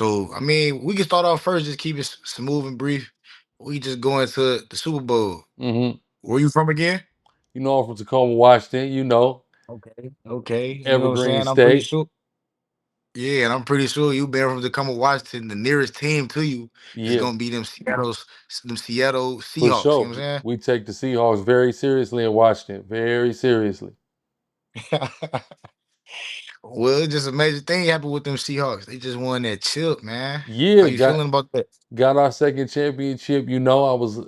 So, I mean, we can start off first, just keep it smooth and brief. We just go into the Super Bowl. Hmm. Where you from again? You know, I'm from Tacoma, Washington. You know, Okay. Okay. You know what I'm Evergreen saying? I'm pretty State. sure. Yeah, and I'm pretty sure you been from Tacoma, Washington. The nearest team to you is Yeah, gonna be them Seattle for Seahawks. You sure. know what We take the Seahawks very seriously in Washington. Very seriously. I'm saying? Well, it's just a major thing happened with them Seahawks. They just won that chip, man. How Yeah, you got feeling about that? got our second championship. You know, I was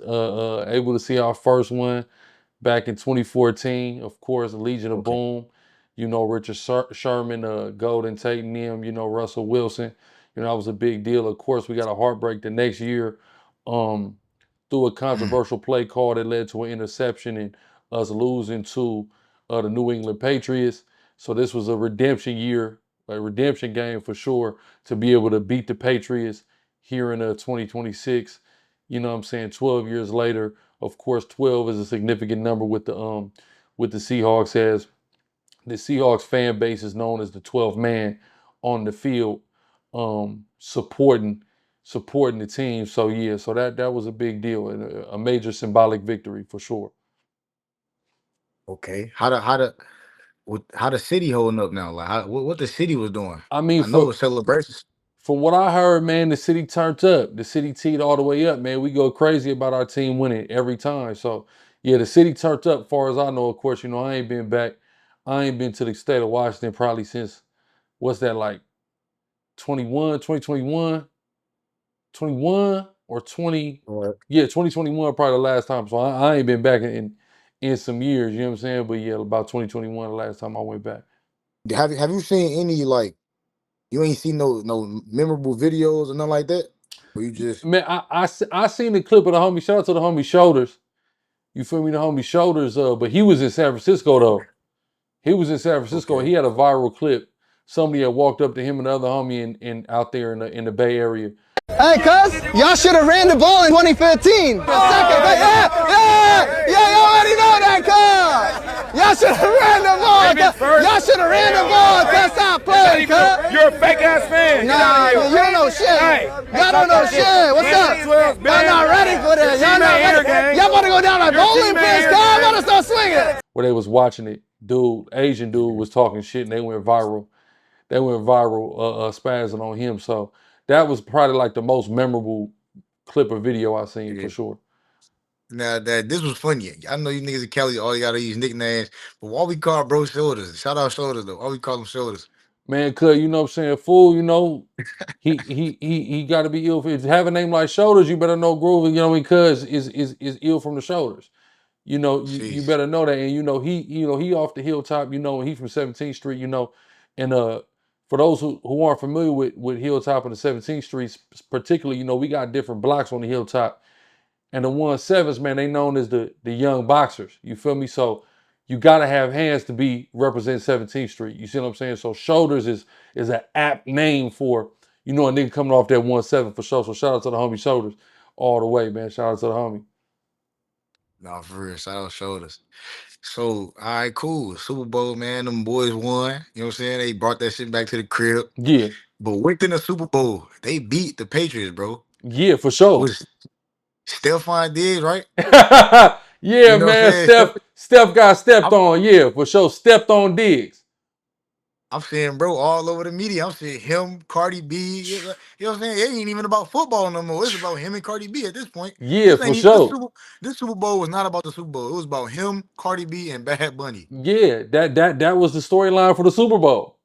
able to see our first one back in 2014. Of course, Legion of Okay. Boom. You know, Richard Sherman, Golden Tate, and them. You know, Russell Wilson. You know, that was a big deal. Of course, we got a heartbreak the next year um, through a Mm, controversial play call that led to an interception and us losing to the New England Patriots. So this was a redemption year, a redemption game for sure, to be able to beat the Patriots here in 2026. You know what I'm saying? 12 years later, of course, 12 is a significant number with the Seahawks, as the Seahawks fan base is known as the 12th man on the field, supporting the team. So yeah, so that was a big deal and a major symbolic victory for sure. okay. How the city holding up now? Like what the city was doing? I mean, I know it's celebrations. from what I heard, man, the city turned up. The city teed all the way up, man. We go crazy about our team winning every time. So yeah, the city turned up. Far as I know, of course, you know I ain't been back. I ain't been to the state of Washington probably since what's that like 21, 2021, 21 or 20. Or Yeah, 2021 probably the last time. So I ain't been back in some years. You know what I'm saying? But yeah, about 2021 the last time I went back. have you seen any like you ain't seen no memorable videos or nothing like that? Or you just Man, I seen the clip of the homie. Shout out to the homie Shoulders. You feel me? The homie Shoulders. But he was in San Francisco though. He was in San Francisco and okay. he had a viral clip. Somebody had walked up to him and the other homie in out there in the Bay Area. Hey, cuz, y'all should have ran the ball in 2015. Yeah, you already know that, cuz. Y'all should have ran the ball, cuz. Y'all should have ran the ball, cuz. Stop playing, cuz. You're a fake ass fan. Nah, you don't know shit. Hey, Y'all don't know shit. What's up? Y'all not ready for that. Y'all not ready. Y'all about to go down like bowling pins, cuz. I'm about to start swinging. Where they was watching it, Asian dude was talking shit and they went viral. They went viral, spazzing on him. So that was probably like the most memorable clip or video I seen for Yeah. sure. Now that this was funny. I know you niggas in Cali all you gotta use nicknames, but why we call bro shoulders? Shout out shoulders though. Why we call them shoulders? Man, cuz, you know what I'm saying, fool, you know, he got to be ill. If you have a name like Shoulders, you better know Groove, you know, because is ill from the shoulders. You know, you Jeez. better know that. And he off the hilltop, you know, and he from 17th Street, you know. And for those who aren't familiar with Hilltop and the 17th Street, particularly, you know, we got different blocks on the hilltop. And the 1-7s, man, they known as the young boxers. You feel me? So you gotta have hands to be represent 17th Street. You see what I'm saying? So Shoulders is an apt name for, you know, a nigga coming off that 1-7 for sure. So shout out to the homie Shoulders all the way, man. Shout out to the homie. Nah, for real. Shout out shoulders. So, all right, cool. Super Bowl, man. Them boys won. You know what I'm saying? They brought that shit back to the crib. Yeah, But within the Super Bowl, they beat the Patriots, bro. yeah, for sure. Was Stefon did, right? Yeah, You know what I'm man. saying? Steph got stepped I'm, on. Yeah, for sure. Stepped on Diggs. I'm seeing, bro, all over the media. I'm seeing him, Cardi B. You know what I'm saying? It ain't even about football no more. It's about him and Cardi B at this point. Yeah, for sure. This Super Bowl was not about the Super Bowl. It was about him, Cardi B, and Bad Bunny. Yeah, that was the storyline for the Super Bowl.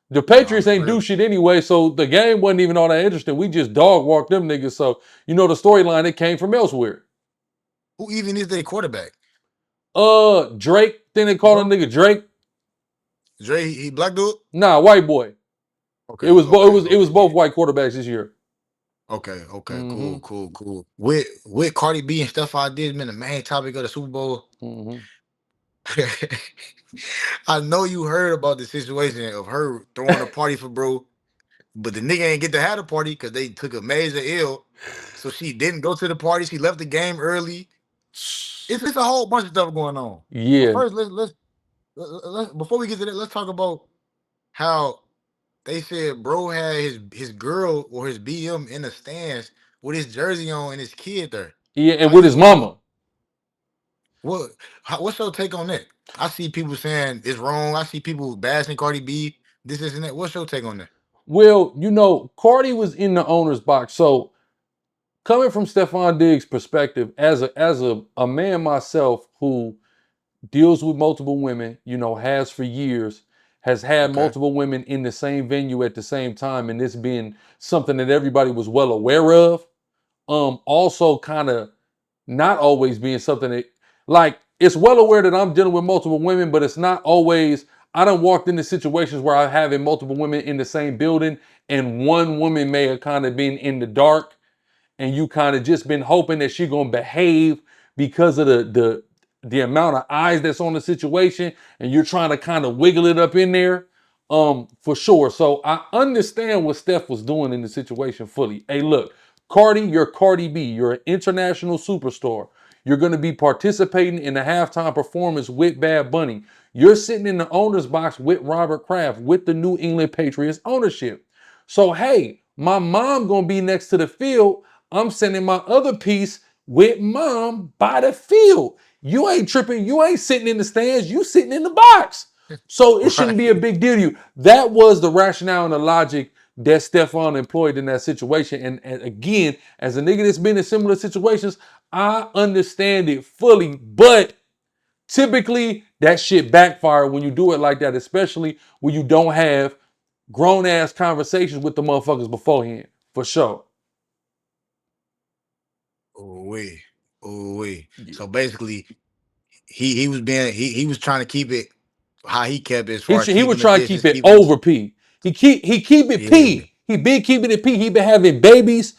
The Nah, Patriots for ain't do real. shit anyway, so the game wasn't even all that interesting. We just dog walked them niggas. So you know the storyline it came from elsewhere. Who even is their quarterback? Drake. Then they call a nigga Drake. Dre, he black dude? Nah, white boy. It Okay, was okay, it was okay, both yeah. white quarterbacks this year. Okay, okay, Mm-hmm. cool, cool, cool. With Cardi B and stuff I did been the main topic of the Super Bowl. Mm-hmm. I know you heard about the situation of her throwing a party for bro, but the nigga ain't get to have the party because they took a major ill. So she didn't go to the party. She left the game early. It's a whole bunch of stuff going on. But Yeah. first, let's before we get to that, let's talk about how they said bro had his girl or his BM in the stands with his jersey on and his kid there. Yeah, and How with you his gonna mama. what? What's your take on that? I see people saying it's wrong. I see people bashing Cardi B. This isn't that. What's your take on that? Well, Cardi was in the owner's box. So coming from Stefon Diggs' perspective, as a man myself who deals with multiple women, has for years, has had Okay. multiple women in the same venue at the same time, and this being something that everybody was well aware of. Also kind of not always being something that, like, it's well aware that I'm dealing with multiple women, but it's not always. I done walked into situations where I having multiple women in the same building, and one woman may have kind of been in the dark, and you kind of just been hoping that she gonna behave because of the amount of eyes that's on the situation, and you're trying to kind of wiggle it up in there. For sure. So I understand what Steph was doing in the situation fully. Hey, look, Cardi, you're Cardi B. You're an international superstar. You're going to be participating in the halftime performance with Bad Bunny. You're sitting in the owner's box with Robert Kraft, with the New England Patriots ownership. So, hey, my mom going to be next to the field. I'm sending my other piece with mom by the field. You ain't tripping. You ain't sitting in the stands. You sitting in the box. So it shouldn't be a Right. big deal to you. That was the rationale and the logic that Stefon employed in that situation. And again, as a nigga that's been in similar situations, I understand it fully. But typically, that shit backfire when you do it like that, especially when you don't have grown ass conversations with the motherfuckers beforehand. For sure. Oh wait. Oh wait. Yeah. So basically, he was being he was trying to keep it how he kept it as He, far as he would keeping the try to keep distance, it keeping over P. He keep it yeah. P. He been keeping it P. He been having babies.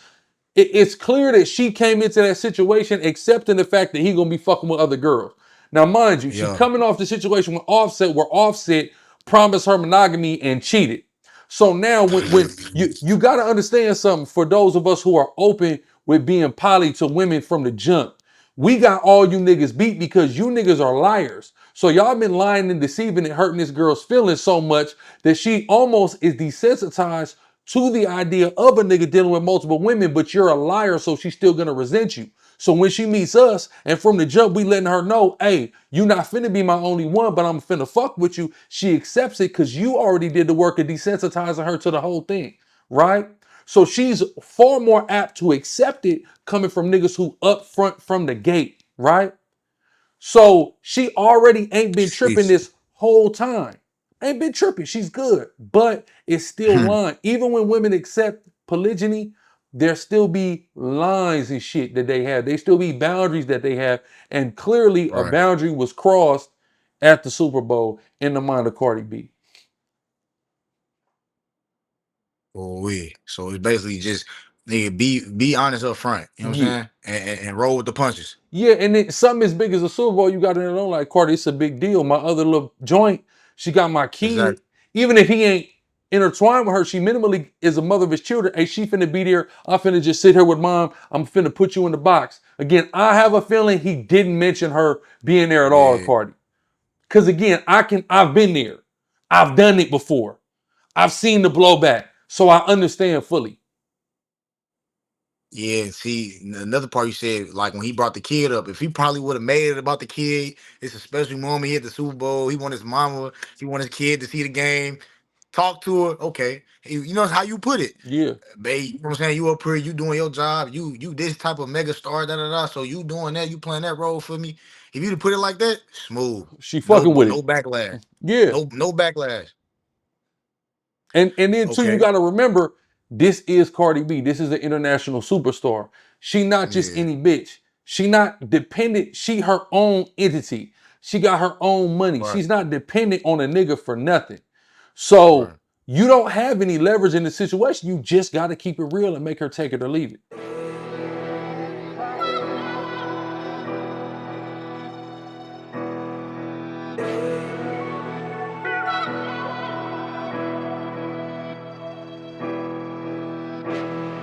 It's clear that she came into that situation accepting the fact that he gonna be fucking with other girls. Now, mind you, she Yeah. coming off the situation with Offset, where Offset promised her monogamy and cheated. So now, when you got to understand something, for those of us who are open with being poly to women from the jump, we got all you niggas beat because you niggas are liars. So y'all been lying and deceiving and hurting this girl's feelings so much that she almost is desensitized to the idea of a nigga dealing with multiple women, but you're a liar, so she's still gonna resent you. So when she meets us, and from the jump, we letting her know, hey, you not finna be my only one, but I'm finna fuck with you. She accepts it because you already did the work of desensitizing her to the whole thing, right? So she's far more apt to accept it coming from niggas who up front from the gate, right? So she already ain't been tripping Sheesh. this whole time. Ain't been tripping. She's good, but it's still lying. Even when women accept polygyny, there still be lines and shit that they have. They still be boundaries that they have. And clearly a Right. boundary was crossed at the Super Bowl in the mind of Cardi B. Oh wait. So it's basically just nigga be honest up front. You know what I'm Yeah. saying? And roll with the punches. Yeah, and then something as big as a Super Bowl, you got to know, like, Cardi, it's a big deal. My other little joint, she got my kid. Exactly. Even if he ain't intertwined with her, she minimally is a mother of his children. Hey, she finna be there. I'm finna just sit here with mom. I'm finna put you in the box. Again, I have a feeling he didn't mention her being there at all, Yeah. Cardi. Because again, I've been there. I've done it before. I've seen the blowback. So I understand fully. Yeah, see, another part you said, like when he brought the kid up, if he probably would have made it about the kid, it's a special moment. He at the Super Bowl. He want his mama, he want his kid to see the game, talk to her. Okay, you know how you put it, Yeah. babe. You know what I'm saying? You up here, you doing your job. You this type of mega star, da da da. So you doing that, you playing that role for me. If you'd put it like that, smooth. She No, fucking with no it. backlash. Yeah. No backlash. And then too, you Okay. got to remember, this is Cardi B. This is an international superstar. She not just Yeah. any bitch. She not dependent. She her own entity. She got her own money. Right. She's not dependent on a nigga for nothing. So Right. you don't have any leverage in the situation. You just got to keep it real and make her take it or leave it.